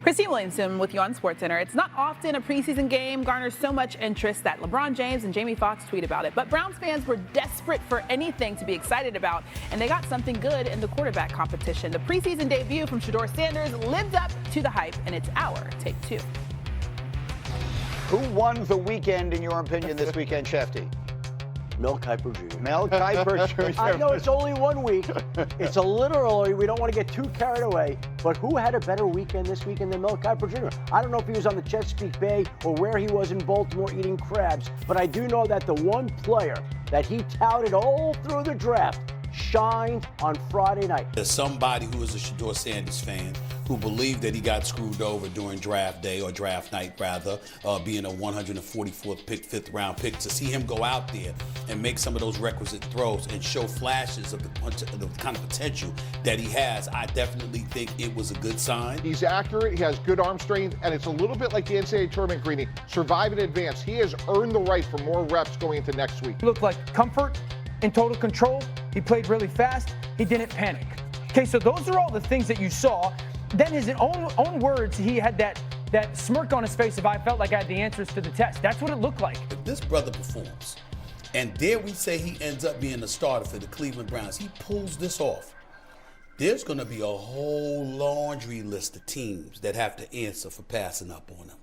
Christine Williamson with you on SportsCenter. It's not often a preseason game garners so much interest that LeBron James and Jamie Foxx tweet about it. But Browns fans were desperate for anything to be excited about, and they got something good in the quarterback competition. The preseason debut from Shedeur lived up to the hype, and it's our Take Two. Who won the weekend, in your opinion, this weekend, Shefty? Mel Kiper Jr. Mel Kiper Jr. I know it's only 1 week. It's a little early. We don't want to get too carried away. But who had a better weekend this weekend than Mel Kiper Jr.? I don't know if he was on the Chesapeake Bay or where he was in Baltimore eating crabs, but I do know that the one player that he touted all through the draft shined on Friday night. There's somebody who is a Shedeur Sanders fan who believed that he got screwed over during draft day, or draft night rather, being a 144th pick, 5th round pick. To see him go out there and make some of those requisite throws and show flashes of the kind of potential that he has, I definitely think it was a good sign. He's accurate, he has good arm strength, and it's a little bit like the NCAA tournament, Greeny. Survive in advance. He has earned the right for more reps going into next week. He looked like comfort and total control. He played really fast. He didn't panic. Okay, so those are all the things that you saw. Then his own words, he had that smirk on his face of, I felt like I had the answers to the test. That's what it looked like. If this brother performs, and dare we say he ends up being the starter for the Cleveland Browns, he pulls this off, there's going to be a whole laundry list of teams that have to answer for passing up on him.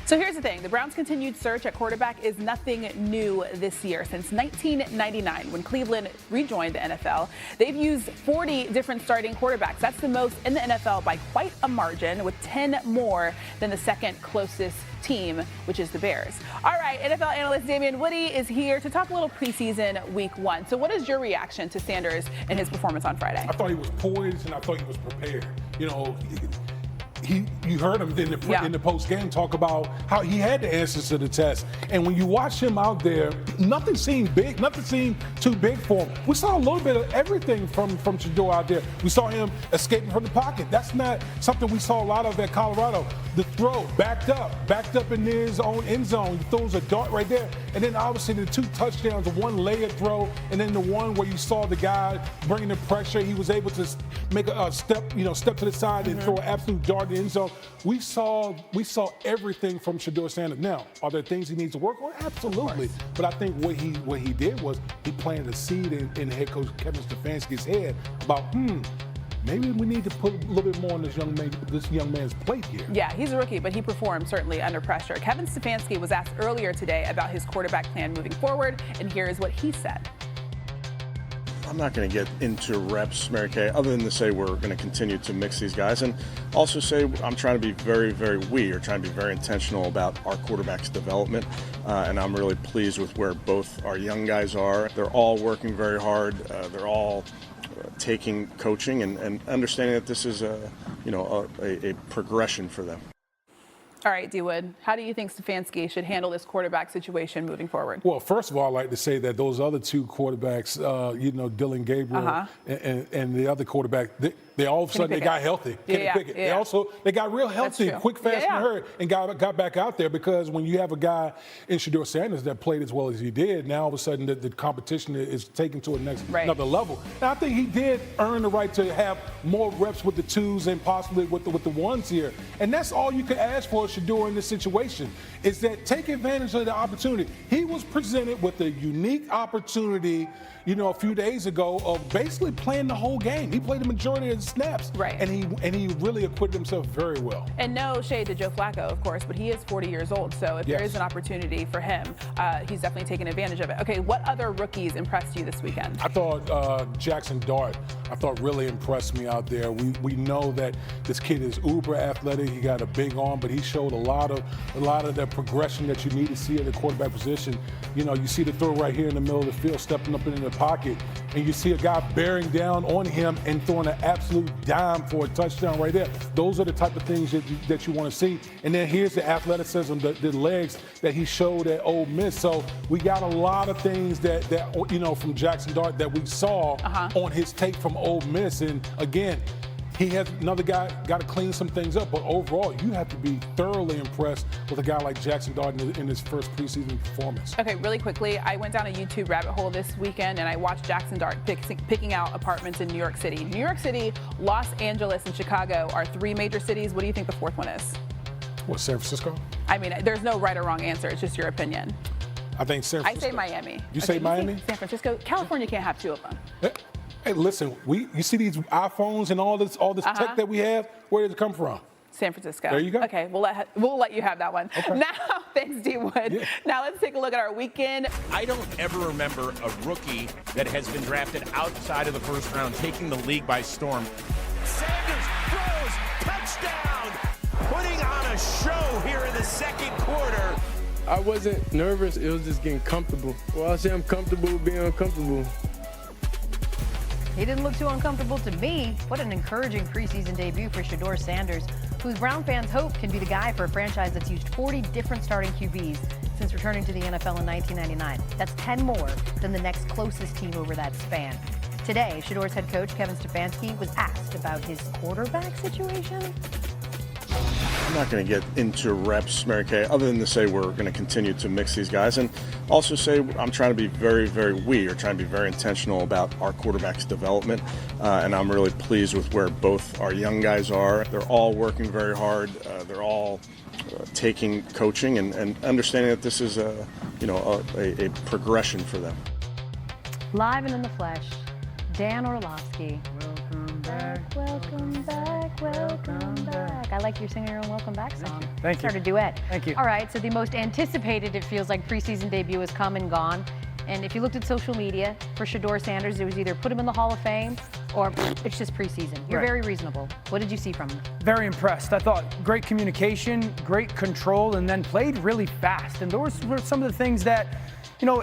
So here's the thing. The Browns' continued search at quarterback is nothing new this year. Since 1999, when Cleveland rejoined the NFL, they've used 40 different starting quarterbacks. That's the most in the NFL by quite a margin, with 10 more than the second closest team, which is the Bears. All right, NFL analyst Damien Woody is here to talk a little preseason week 1. So what is your reaction to Sanders and his performance on Friday? I thought he was poised, and I thought he was prepared. You know, you heard him in the post game talk about how he had the answers to the test. And when you watch him out there, nothing seemed big, nothing seemed too big for him. We saw a little bit of everything from Shedeur out there. We saw him escaping from the pocket. That's not something we saw a lot of at Colorado. The throw, backed up in his own end zone. He throws a dart right there. And then obviously the 2 touchdowns, the one layered throw, and then the one where you saw the guy bringing the pressure. He was able to make a step to the side and throw an absolute dart in the end zone. We saw everything from Shedeur Sanders. Now, are there things he needs to work on? Absolutely. But I think what he did was he planted a seed in head coach Kevin Stefanski's head about, maybe we need to put a little bit more on this young man's plate here. Yeah, he's a rookie, but he performed certainly under pressure. Kevin Stefanski was asked earlier today about his quarterback plan moving forward, and here is what he said. I'm not going to get into reps, Mary Kay, other than to say we're going to continue to mix these guys, and also say I'm trying to be very, very trying to be very intentional about our quarterback's development, and I'm really pleased with where both our young guys are. They're all working very hard. They're all taking coaching and understanding that this is a progression for them. All right, D. Wood, how do you think Stefanski should handle this quarterback situation moving forward? Well, first of all, I'd like to say that those other 2 quarterbacks, Dylan Gabriel and the other quarterback, they all of a sudden they got healthy. Kenny Pickett. They got real healthy, quick, fast, and hurry, and got back out there, because when you have a guy in Shedeur Sanders that played as well as he did, now all of a sudden the competition is taken to another level. Now I think he did earn the right to have more reps with the 2s and possibly with the 1s here, and that's all you can ask for Shedeur in this situation, is that take advantage of the opportunity. He was presented with a unique opportunity, a few days ago, of basically playing the whole game. He played the majority of the snaps, and he really acquitted himself very well. And no shade to Joe Flacco, of course, but he is 40 years old, so if there is an opportunity for him, he's definitely taking advantage of it. Okay, what other rookies impressed you this weekend? I thought Jackson Dart, really impressed me out there. We know that this kid is uber athletic. He got a big arm, but he showed a lot of the progression that you need to see at the quarterback position. You see the throw right here in the middle of the field, stepping up in the pocket, and you see a guy bearing down on him and throwing an absolute dime for a touchdown right there. Those are the type of things that you want to see. And then here's the athleticism, the legs that he showed at Ole Miss. So we got a lot of things that from Jackson Dart that we saw on his tape from Ole Miss. And again, he has another guy got to clean some things up. But overall, you have to be thoroughly impressed with a guy like Jackson Dart in his first preseason performance. Okay, really quickly, I went down a YouTube rabbit hole this weekend and I watched Jackson Dart picking out apartments in New York City. New York City, Los Angeles, and Chicago are 3 major cities. What do you think the 4th one is? What, San Francisco? I mean, there's no right or wrong answer. It's just your opinion. I think San Francisco. I say Miami. You say Miami? San Francisco. California can't have 2 of them. Hey, listen, you see these iPhones and all this tech that we have? Where did it come from? San Francisco. There you go. Okay, we'll let you have that one. Okay. Now, thanks, D. Wood. Yeah. Now let's take a look at our weekend. I don't ever remember a rookie that has been drafted outside of the first round taking the league by storm. Sanders throws, touchdown, putting on a show here in the second quarter. I wasn't nervous, it was just getting comfortable. Well, I say I'm comfortable with being uncomfortable. He didn't look too uncomfortable to me. What an encouraging preseason debut for Shedeur Sanders, whose Brown fans hope can be the guy for a franchise that's used 40 different starting QBs since returning to the NFL in 1999. That's 10 more than the next closest team over that span. Today, Shedeur's head coach, Kevin Stefanski, was asked about his quarterback situation. I'm not going to get into reps, Mary Kay, other than to say we're going to continue to mix these guys, and also say I'm trying to be trying to be very intentional about our quarterback's development, and I'm really pleased with where both our young guys are. They're all working very hard. They're all taking coaching and understanding that this is a progression for them. Live and in the flesh, Dan Orlovsky. Welcome back, welcome back, welcome back. I like you're singing your own welcome back song. Thank you. Start a duet. Thank you. All right, so the most anticipated, it feels like, preseason debut has come and gone. And if you looked at social media for Shedeur Sanders, it was either put him in the Hall of Fame or it's just preseason. You're Right. very reasonable. What did you see from him? Very impressed. I thought great communication, great control, and then played really fast. And those were some of the things that,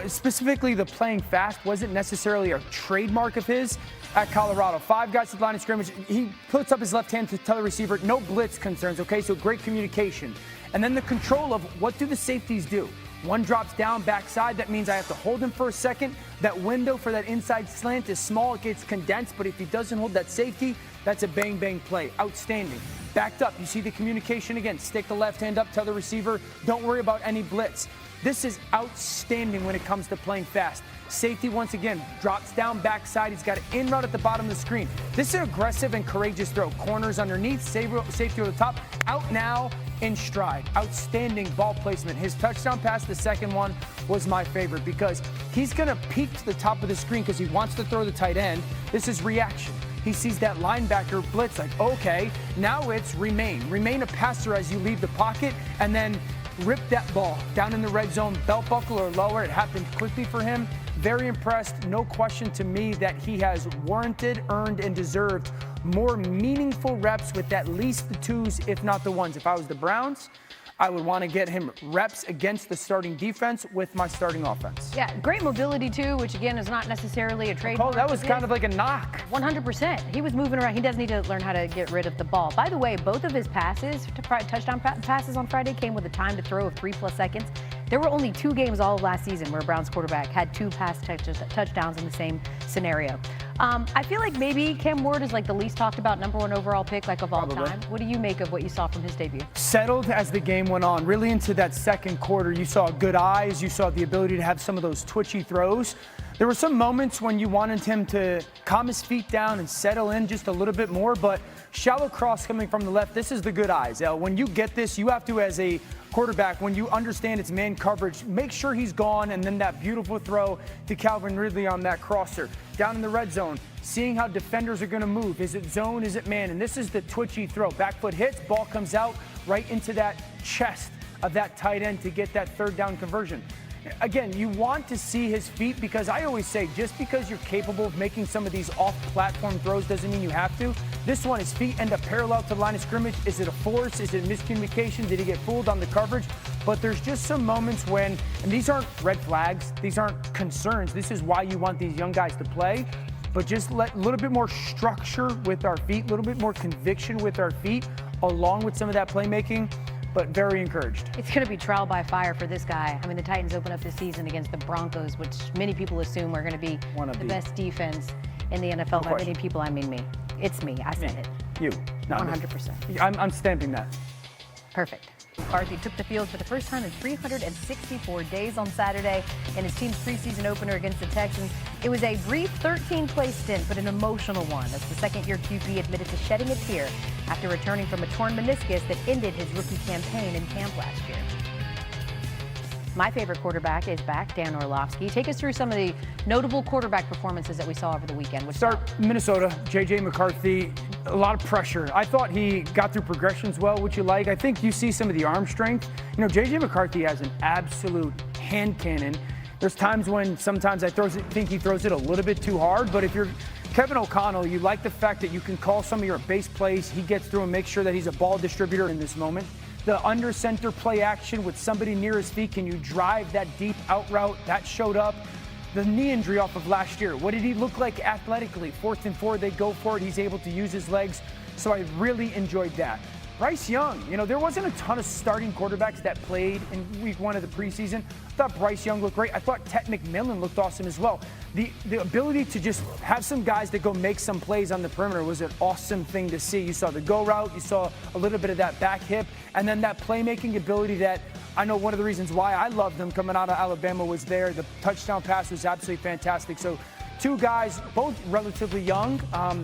specifically the playing fast wasn't necessarily a trademark of his at Colorado. 5 guys at the line of scrimmage. He puts up his left hand to tell the receiver, no blitz concerns, okay? So great communication. And then the control of what do the safeties do? One drops down backside. That means I have to hold him for a second. That window for that inside slant is small. It gets condensed. But if he doesn't hold that safety, that's a bang-bang play. Outstanding. Backed up. You see the communication again. Stick the left hand up. Tell the receiver, don't worry about any blitz. This is outstanding when it comes to playing fast. Safety, once again, drops down backside. He's got an in route at the bottom of the screen. This is an aggressive and courageous throw. Corners underneath, safety over the top. Out now, in stride. Outstanding ball placement. His touchdown pass, the second one, was my favorite because he's going to peek to the top of the screen because he wants to throw the tight end. This is reaction. He sees that linebacker blitz like, okay, now it's remain. Remain a passer as you leave the pocket and then rip that ball down in the red zone, belt buckle or lower. It happened quickly for him. Very impressed. No question to me that he has warranted, earned, and deserved more meaningful reps with at least the 2s, if not the 1s. If I was the Browns, I would want to get him reps against the starting defense with my starting offense. Yeah, great mobility too, which again is not necessarily a trademark. Oh, that was kind of like a knock. 100%. He was moving around. He does need to learn how to get rid of the ball. By the way, both of his passes, touchdown passes on Friday, came with a time to throw of 3+ seconds. There were only 2 games all of last season where a Browns quarterback had 2 pass touchdowns in the same scenario. I feel like maybe Cam Ward is like the least talked about #1 overall pick of all time. What do you make of what you saw from his debut? Settled as the game went on. Really into that second quarter, you saw good eyes. You saw the ability to have some of those twitchy throws. There were some moments when you wanted him to calm his feet down and settle in just a little bit more, but shallow cross coming from the left, this is the good eyes. When you get this, you have to, as a quarterback, when you understand it's man coverage, make sure he's gone, and then that beautiful throw to Calvin Ridley on that crosser. Down in the red zone, seeing how defenders are going to move. Is it zone? Is it man? And this is the twitchy throw. Back foot hits, ball comes out right into that chest of that tight end to get that 3rd down conversion. Again, you want to see his feet because I always say just because you're capable of making some of these off-platform throws doesn't mean you have to. This one, his feet end up parallel to the line of scrimmage. Is it a force? Is it miscommunication? Did he get fooled on the coverage? But there's just some moments when, and these aren't red flags, these aren't concerns. This is why you want these young guys to play. But just let a little bit more structure with our feet, a little bit more conviction with our feet, along with some of that playmaking. But very encouraged. It's going to be trial by fire for this guy. I mean, the Titans open up this season against the Broncos, which many people assume are going to be the best defense in the NFL. By many people, I mean me. It's me. I said it. You. No, 100%. I'm stamping that. Perfect. McCarthy took the field for the first time in 364 days on Saturday in his team's preseason opener against the Texans. It was a brief 13-play stint, but an emotional one, as the second-year QB admitted to shedding a tear after returning from a torn meniscus that ended his rookie campaign in camp last year. My favorite quarterback is back, Dan Orlovsky. Take us through some of the notable quarterback performances that we saw over the weekend. Start Minnesota, J.J. McCarthy, a lot of pressure. I thought he got through progressions well, which you like. I think you see some of the arm strength. You know, J.J. McCarthy has an absolute hand cannon. There's times when sometimes I think he throws it a little bit too hard, but if you're Kevin O'Connell, you like the fact that you can call some of your base plays. He gets through and makes sure that he's a ball distributor in this moment. The under center play action with somebody near his feet. Can you drive that deep out route? That showed up. The knee injury off of last year. What did he look like athletically? 4th and 4, they go for it. He's able to use his legs. So I really enjoyed that. Bryce Young, you know, there wasn't a ton of starting quarterbacks that played in week 1 of the preseason. I thought Bryce Young looked great. I thought Ted McMillan looked awesome as well. The ability to just have some guys that go make some plays on the perimeter was an awesome thing to see. You saw the go route, you saw a little bit of that back hip, and then that playmaking ability that I know one of the reasons why I loved them coming out of Alabama was there. The touchdown pass was absolutely fantastic. So 2 guys, both relatively young,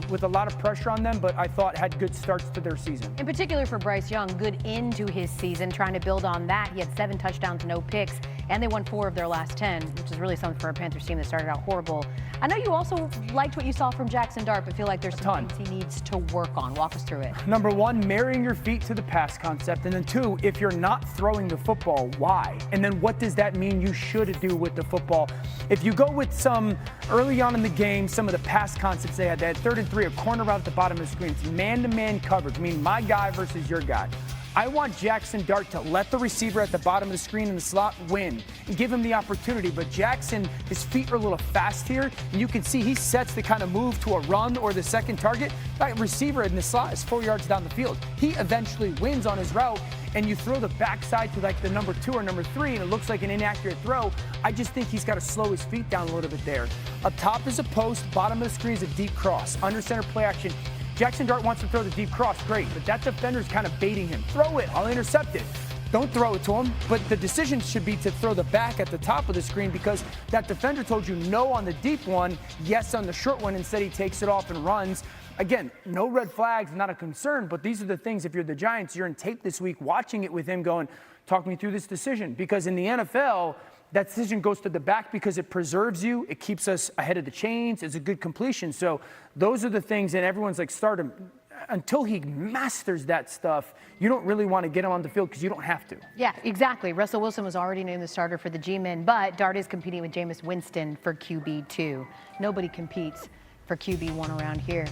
with a lot of pressure on them, but I thought had good starts to their season. In particular for Bryce Young, good into his season, trying to build on that. He had 7 touchdowns, no picks, and they won 4 of their last 10, which is really something for a Panthers team that started out horrible. I know you also liked what you saw from Jackson Dart, but feel like there's some things he needs to work on. Walk us through it. Number 1, marrying your feet to the pass concept. And then 2, if you're not throwing the football, why? And then what does that mean you should do with the football? If you go with some early on in the game, some of the pass concepts they had 3rd and 3, a corner route at the bottom of the screen. It's man-to-man coverage, meaning my guy versus your guy. I want Jackson Dart to let the receiver at the bottom of the screen in the slot win and give him the opportunity. But Jackson, his feet are a little fast here, and you can see he sets the kind of move to a run or the second target. That receiver in the slot is 4 yards down the field. He eventually wins on his route, and you throw the backside to like the number 2 or number 3, and it looks like an inaccurate throw. I just think he's got to slow his feet down a little bit there. Up top is a post, bottom of the screen is a deep cross. Under center play action. Jackson Dart wants to throw the deep cross, great, but that defender's kind of baiting him. Throw it, I'll intercept it. Don't throw it to him, but the decision should be to throw the back at the top of the screen because that defender told you no on the deep one, yes on the short one, instead he takes it off and runs. Again, no red flags, not a concern, but these are the things, if you're the Giants, you're in tape this week watching it with him going, talk me through this decision. Because in the NFL, that decision goes to the back because it preserves you. It keeps us ahead of the chains. It's a good completion. So those are the things, and everyone's like, start him. Until he masters that stuff, you don't really want to get him on the field because you don't have to. Yeah, exactly. Russell Wilson was already named the starter for the G-Men, but Dart is competing with Jameis Winston for QB2. Nobody competes for QB1 around here.